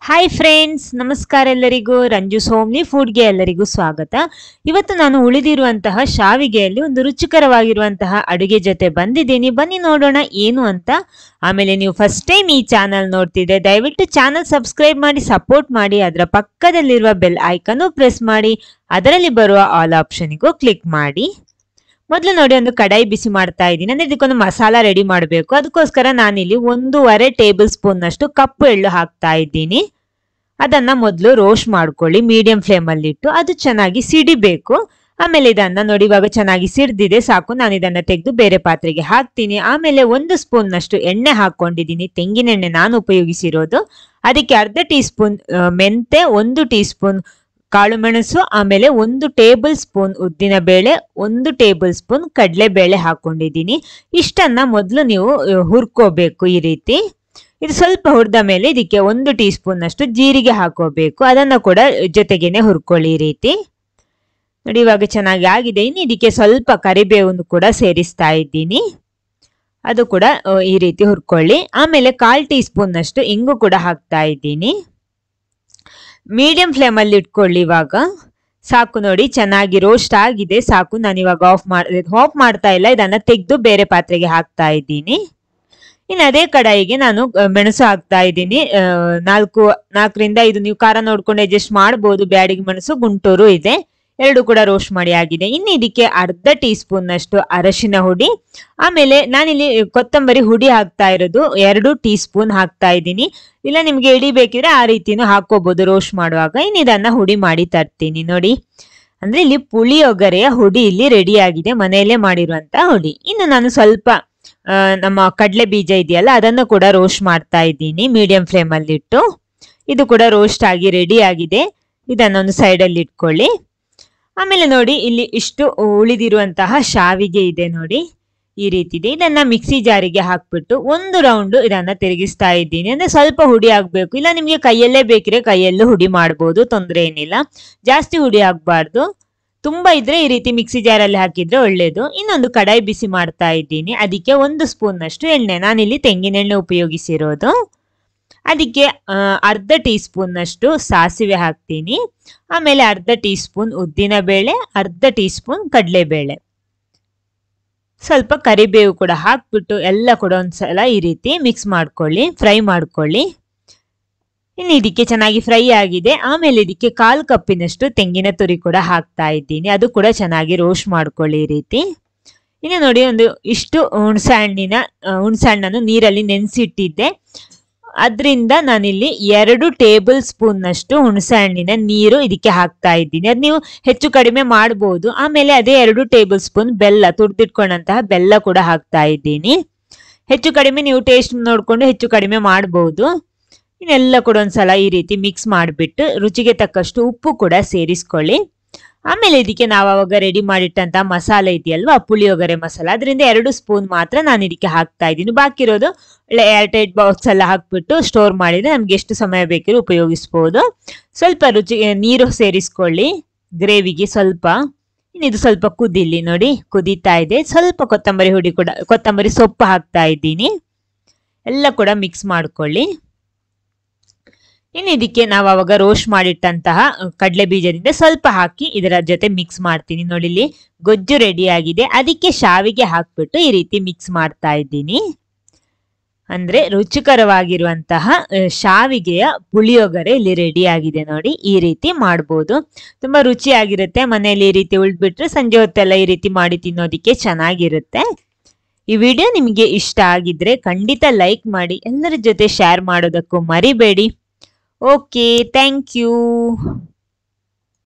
Hi friends, ನಮಸ್ಕಾರ ಎಲ್ಲರಿಗೂ. ರಂಜು ಸೋಮ್ನಿ ಫುಡ್ಗೆ ಎಲ್ಲರಿಗೂ ಸ್ವಾಗತ. ಇವತ್ತು ನಾನು ಉಳಿದಿರುವಂತಹ ಶಾವಿಗೆಯಲ್ಲಿ ಒಂದು ರುಚಿಕರವಾಗಿರುವಂತಹ ಅಡುಗೆ ಜೊತೆ ಬಂದಿದ್ದೀನಿ. ಬನ್ನಿ ನೋಡೋಣ ಏನು ಅಂತ. ಆಮೇಲೆ ನೀವು ಫಸ್ಟ್ ಟೈಮ್ ಈ ಚಾನಲ್ ನೋಡ್ತಿದ್ರೆ ದಯವಿಟ್ಟು ಚಾನಲ್ ಸಬ್ಸ್ಕ್ರೈಬ್ ಮಾಡಿ ಸಪೋರ್ಟ್ ಮಾಡಿ. ಅದರ ಪಕ್ಕದಲ್ಲಿರುವ ಬೆಲ್ ಐಕನ್ ಪ್ರೆಸ್ ಮಾಡಿ, ಅದರಲ್ಲಿ ಬರುವ ಆಲ್ ಆಪ್ಷನ್ಗೂ ಕ್ಲಿಕ್ ಮಾಡಿ. ಮೊದಲು ನೋಡಿ, ಒಂದು ಕಡಾಯಿ ಬಿಸಿ ಮಾಡ್ತಾ ಇದ್ದೀನಿ. ಅಂದ್ರೆ ಇದಕ್ಕೊಂದು ಮಸಾಲ ರೆಡಿ ಮಾಡಬೇಕು. ಅದಕ್ಕೋಸ್ಕರ ನಾನಿಲ್ಲಿ 1.5 ಟೇಬಲ್ ಸ್ಪೂನ್ ನಷ್ಟು ಕಪ್ಪು ಎಳ್ಳು ಹಾಕ್ತಾ ಇದ್ದೀನಿ. ಅದನ್ನ ಮೊದಲು ರೋಸ್ಟ್ ಮಾಡ್ಕೊಳ್ಳಿ ಮೀಡಿಯಂ ಫ್ಲೇಮ್ ಅಲ್ಲಿ ಇಟ್ಟು. ಅದು ಚೆನ್ನಾಗಿ ಸಿಡಿಬೇಕು. ಆಮೇಲೆ ಇದನ್ನ ನೋಡಿ, ಇವಾಗ ಚೆನ್ನಾಗಿ ಸಿಡ್ದಿದೆ, ಸಾಕು. ನಾನು ಇದನ್ನ ತೆಗೆದು ಬೇರೆ ಪಾತ್ರೆಗೆ ಹಾಕ್ತೀನಿ. ಆಮೇಲೆ 1 ಸ್ಪೂನ್ ನಷ್ಟು ಎಣ್ಣೆ ಹಾಕೊಂಡಿದ್ದೀನಿ. ತೆಂಗಿನ ಎಣ್ಣೆ ನಾನು ಉಪಯೋಗಿಸಿರೋದು. ಅದಕ್ಕೆ ಅರ್ಧ ಟೀ ಸ್ಪೂನ್ ಮೆಂತೆ, 1 ಟೀ ಸ್ಪೂನ್ ಕಾಳು ಮೆಣಸು, ಆಮೇಲೆ 1 ಟೇಬಲ್ ಸ್ಪೂನ್ ಉದ್ದಿನ ಬೇಳೆ, 1 ಟೇಬಲ್ ಸ್ಪೂನ್ ಕಡಲೆ ಬೇಳೆ ಹಾಕೊಂಡಿದ್ದೀನಿ. ಇಷ್ಟನ್ನ ಮೊದಲು ನೀವು ಹುರ್ಕೋಬೇಕು ಈ ರೀತಿ. ಇದು ಸ್ವಲ್ಪ ಹುರಿದ ಮೇಲೆ ಇದಕ್ಕೆ 1 ಟೀ ಸ್ಪೂನ್ ಅಷ್ಟು ಜೀರಿಗೆ ಹಾಕೋಬೇಕು. ಅದನ್ನ ಕೂಡ ಜೊತೆಗೇನೆ ಹುರ್ಕೊಳ್ಳಿ ಈ ರೀತಿ. ನೋಡಿ, ಇವಾಗ ಚೆನ್ನಾಗಿ ಆಗಿದೆ. ಇನ್ನು ಇದಕ್ಕೆ ಸ್ವಲ್ಪ ಕರಿಬೇವನ್ನು ಕೂಡ ಸೇರಿಸ್ತಾ ಇದ್ದೀನಿ. ಅದು ಕೂಡ ಈ ರೀತಿ ಹುರ್ಕೊಳ್ಳಿ. ಆಮೇಲೆ 1/4 ಟೀ ಸ್ಪೂನ್ ಅಷ್ಟು ಇಂಗು ಕೂಡ ಹಾಕ್ತಾ ಇದ್ದೀನಿ. ಮೀಡಿಯಂ ಫ್ಲೇಮ್ ಅಲ್ಲಿ ಇಟ್ಕೊಳ್ಳಿ. ಇವಾಗ ಸಾಕು ನೋಡಿ, ಚೆನ್ನಾಗಿ ರೋಸ್ಟ್ ಆಗಿದೆ, ಸಾಕು. ನಾನು ಇವಾಗ ಆಫ್ ಮಾಡ್ತಾ ಇಲ್ಲ, ಇದನ್ನ ತೆಗೆದು ಬೇರೆ ಪಾತ್ರೆಗೆ ಹಾಕ್ತಾ ಇದ್ದೀನಿ. ಇನ್ನು ಅದೇ ಕಡಾಯಿಗೆ ನಾನು ಮೆಣಸು ಹಾಕ್ತಾ ಇದ್ದೀನಿ. 4ರಿಂದ 5 ನೀವು ಖಾರ ನೋಡ್ಕೊಂಡು ಅಡ್ಜಸ್ಟ್ ಮಾಡಬಹುದು. ಬ್ಯಾಡಿಗೆ ಮೆಣಸು, ಗುಂಟೂರು ಇದೆ, 2 ಕೂಡ ರೋಸ್ಟ್ ಮಾಡಿ ಆಗಿದೆ. ಇನ್ನು ಇದಕ್ಕೆ ಅರ್ಧ ಟೀ ಸ್ಪೂನ್ ನಷ್ಟು ಅರಶಿನ ಹುಡಿ, ಆಮೇಲೆ ನಾನಿಲ್ಲಿ ಕೊತ್ತಂಬರಿ ಹುಡಿ ಹಾಕ್ತಾ ಇರೋದು 2 ಟೀ ಸ್ಪೂನ್ ಹಾಕ್ತಾ ಇದ್ದೀನಿ. ಇಲ್ಲ ನಿಮ್ಗೆ ಎಡಿ ಬೇಕಿದ್ರೆ ಆ ರೀತಿನೂ ಹಾಕೋಬಹುದು ರೋಸ್ಟ್ ಮಾಡುವಾಗ. ಇನ್ನು ಇದನ್ನ ಹುಡಿ ಮಾಡಿ ತರ್ತೀನಿ ನೋಡಿ. ಅಂದ್ರೆ ಇಲ್ಲಿ ಪುಳಿಯೋಗರೆಯ ಹುಡಿ ಇಲ್ಲಿ ರೆಡಿ ಆಗಿದೆ, ಮನೆಯಲ್ಲೇ ಮಾಡಿರುವಂತ ಹುಡಿ. ಇನ್ನು ನಾನು ಸ್ವಲ್ಪ ನಮ್ಮ ಕಡಲೆ ಬೀಜ ಇದೆಯಲ್ಲ, ಅದನ್ನು ಕೂಡ ರೋಸ್ಟ್ ಮಾಡ್ತಾ ಇದ್ದೀನಿ ಮೀಡಿಯಂ ಫ್ಲೇಮ್ ಅಲ್ಲಿ ಇಟ್ಟು. ಇದು ಕೂಡ ರೋಸ್ಟ್ ಆಗಿ ರೆಡಿ ಆಗಿದೆ. ಇದನ್ನೊಂದು ಸೈಡ್ ಅಲ್ಲಿ ಇಟ್ಕೊಳ್ಳಿ. ಆಮೇಲೆ ನೋಡಿ, ಇಲ್ಲಿ ಇಷ್ಟು ಉಳಿದಿರುವಂತಹ ಶಾವಿಗೆ ಇದೆ ನೋಡಿ, ಈ ರೀತಿ ಇದೆ. ಇದನ್ನ ಮಿಕ್ಸಿ ಜಾರಿಗೆ ಹಾಕ್ಬಿಟ್ಟು 1 ರೌಂಡ್ ಇದನ್ನ ತಿರುಗಿಸ್ತಾ ಇದ್ದೀನಿ. ಅಂದ್ರೆ ಸ್ವಲ್ಪ ಹುಡಿ ಆಗ್ಬೇಕು. ಇಲ್ಲ ನಿಮ್ಗೆ ಕೈಯಲ್ಲೇ ಬೇಕಿದ್ರೆ ಕೈಯಲ್ಲೂ ಹುಡಿ ಮಾಡ್ಬೋದು, ತೊಂದರೆ ಏನಿಲ್ಲ. ಜಾಸ್ತಿ ಹುಡಿ ಆಗ್ಬಾರ್ದು. ತುಂಬಾ ಇದ್ರೆ ಈ ರೀತಿ ಮಿಕ್ಸಿ ಜಾರಲ್ಲಿ ಹಾಕಿದ್ರೆ ಒಳ್ಳೇದು. ಇನ್ನೊಂದು ಕಡಾಯಿ ಬಿಸಿ ಮಾಡ್ತಾ ಇದ್ದೀನಿ. ಅದಕ್ಕೆ 1 ಸ್ಪೂನ್ ನಷ್ಟು ಎಣ್ಣೆ, ನಾನಿಲ್ಲಿ ತೆಂಗಿನ ಎಣ್ಣೆ ಉಪಯೋಗಿಸಿರೋದು. ಅದಕ್ಕೆ ಅರ್ಧ ಟೀ ಸ್ಪೂನ್ ನಷ್ಟು ಸಾಸಿವೆ ಹಾಕ್ತೀನಿ. ಆಮೇಲೆ ಅರ್ಧ ಟೀ ಸ್ಪೂನ್ ಉದ್ದಿನ ಬೇಳೆ, ಅರ್ಧ ಟೀ ಸ್ಪೂನ್ ಕಡಲೆಬೇಳೆ, ಸ್ವಲ್ಪ ಕರಿಬೇವು ಕೂಡ ಹಾಕ್ಬಿಟ್ಟು ಎಲ್ಲ ಕೂಡ ಒಂದ್ಸಲ ಈ ರೀತಿ ಮಿಕ್ಸ್ ಮಾಡ್ಕೊಳ್ಳಿ, ಫ್ರೈ ಮಾಡ್ಕೊಳ್ಳಿ. ಇನ್ನು ಇದಕ್ಕೆ ಚೆನ್ನಾಗಿ ಫ್ರೈ ಆಗಿದೆ. ಆಮೇಲೆ ಇದಕ್ಕೆ 1/4 ಕಪ್ಪಿನಷ್ಟು ತೆಂಗಿನ ತುರಿ ಕೂಡ ಹಾಕ್ತಾ ಇದ್ದೀನಿ. ಅದು ಕೂಡ ಚೆನ್ನಾಗಿ ರೋಸ್ಟ್ ಮಾಡ್ಕೊಳ್ಳಿ ಈ ರೀತಿ. ಇನ್ನು ನೋಡಿ, ಒಂದು ಇಷ್ಟು ಹುಣಸೆ ಹಣ್ಣನ್ನು ನೀರಲ್ಲಿ ನೆನೆಸಿಟ್ಟಿದ್ದೆ. ಅದರಿಂದ ನಾನಿಲ್ಲಿ 2 ಟೇಬಲ್ ಸ್ಪೂನ್ ನಷ್ಟು ಹುಣಸೆ ಹಣ್ಣಿನ ನೀರು ಇದಕ್ಕೆ ಹಾಕ್ತಾ ಇದ್ದೀನಿ. ಅದು ನೀವು ಹೆಚ್ಚು ಕಡಿಮೆ ಮಾಡಬಹುದು. ಆಮೇಲೆ ಅದೇ 2 ಟೇಬಲ್ ಸ್ಪೂನ್ ಬೆಲ್ಲ, ತುರಿದಿಟ್ಕೊಂಡಂತಹ ಬೆಲ್ಲ ಕೂಡ ಹಾಕ್ತಾ ಇದ್ದೀನಿ. ಹೆಚ್ಚು ಕಡಿಮೆ ನೀವು ಟೇಸ್ಟ್ ನೋಡ್ಕೊಂಡು ಹೆಚ್ಚು ಕಡಿಮೆ ಮಾಡಬಹುದು. ಇನ್ನೆಲ್ಲ ಕೂಡ ಒಂದ್ಸಲ ಈ ರೀತಿ ಮಿಕ್ಸ್ ಮಾಡಿಬಿಟ್ಟು ರುಚಿಗೆ ತಕ್ಕಷ್ಟು ಉಪ್ಪು ಕೂಡ ಸೇರಿಸ್ಕೊಳ್ಳಿ. ಆಮೇಲೆ ಇದಕ್ಕೆ ನಾವು ಅವಾಗ ರೆಡಿ ಮಾಡಿಟ್ಟಂತಹ ಮಸಾಲೆ ಇದೆಯಲ್ವಾ, ಪುಳಿಯೋಗರೆ ಮಸಾಲ, ಅದರಿಂದ 2 ಸ್ಪೂನ್ ಮಾತ್ರ ನಾನು ಇದಕ್ಕೆ ಹಾಕ್ತಾ ಇದ್ದೀನಿ. ಬಾಕಿ ಇರೋದು ಏರ್ಟೈಟ್ ಬಾಕ್ಸ್ ಎಲ್ಲ ಹಾಕ್ಬಿಟ್ಟು ಸ್ಟೋರ್ ಮಾಡಿದ್ರೆ ನಮ್ಗೆ ಎಷ್ಟು ಸಮಯ ಬೇಕಿರೋ ಉಪಯೋಗಿಸಬಹುದು. ಸ್ವಲ್ಪ ನೀರು ಸೇರಿಸ್ಕೊಳ್ಳಿ ಗ್ರೇವಿಗೆ ಸ್ವಲ್ಪ. ಇದು ಸ್ವಲ್ಪ ಕುದಿಲಿ ನೋಡಿ, ಕುದೀತಾ ಇದೆ. ಸ್ವಲ್ಪ ಕೊತ್ತಂಬರಿ ಸೊಪ್ಪು ಹಾಕ್ತಾ ಇದ್ದೀನಿ. ಎಲ್ಲ ಕೂಡ ಮಿಕ್ಸ್ ಮಾಡ್ಕೊಳ್ಳಿ. ಇನ್ನು ಇದಕ್ಕೆ ನಾವು ಅವಾಗ ರೋಸ್ಟ್ ಮಾಡಿಟ್ಟಂತಹ ಕಡಲೆ ಬೀಜದಿಂದ ಸ್ವಲ್ಪ ಹಾಕಿ ಇದರ ಜೊತೆ ಮಿಕ್ಸ್ ಮಾಡ್ತೀನಿ. ನೋಡಿ, ಇಲ್ಲಿ ಗೊಜ್ಜು ರೆಡಿ ಆಗಿದೆ. ಅದಕ್ಕೆ ಶಾವಿಗೆ ಹಾಕ್ಬಿಟ್ಟು ಈ ರೀತಿ ಮಿಕ್ಸ್ ಮಾಡ್ತಾ ಇದ್ದೀನಿ. ಅಂದ್ರೆ ರುಚಿಕರವಾಗಿರುವಂತಹ ಶಾವಿಗೆಯ ಪುಳಿಯೋಗರೆ ಇಲ್ಲಿ ರೆಡಿ ಆಗಿದೆ ನೋಡಿ. ಈ ರೀತಿ ಮಾಡ್ಬೋದು, ತುಂಬಾ ರುಚಿಯಾಗಿರುತ್ತೆ. ಮನೆಯಲ್ಲಿ ಈ ರೀತಿ ಉಳಿದ್ಬಿಟ್ರೆ ಸಂಜೆ ಹೊತ್ತೆಲ್ಲ ಈ ರೀತಿ ಮಾಡಿ ತಿನ್ನೋದಿಕ್ಕೆ ಚೆನ್ನಾಗಿರುತ್ತೆ. ಈ ವಿಡಿಯೋ ನಿಮಗೆ ಇಷ್ಟ ಆಗಿದ್ರೆ ಖಂಡಿತ ಲೈಕ್ ಮಾಡಿ, ಎಲ್ಲರ ಜೊತೆ ಶೇರ್ ಮಾಡೋದಕ್ಕೂ ಮರಿಬೇಡಿ. Okay, thank you.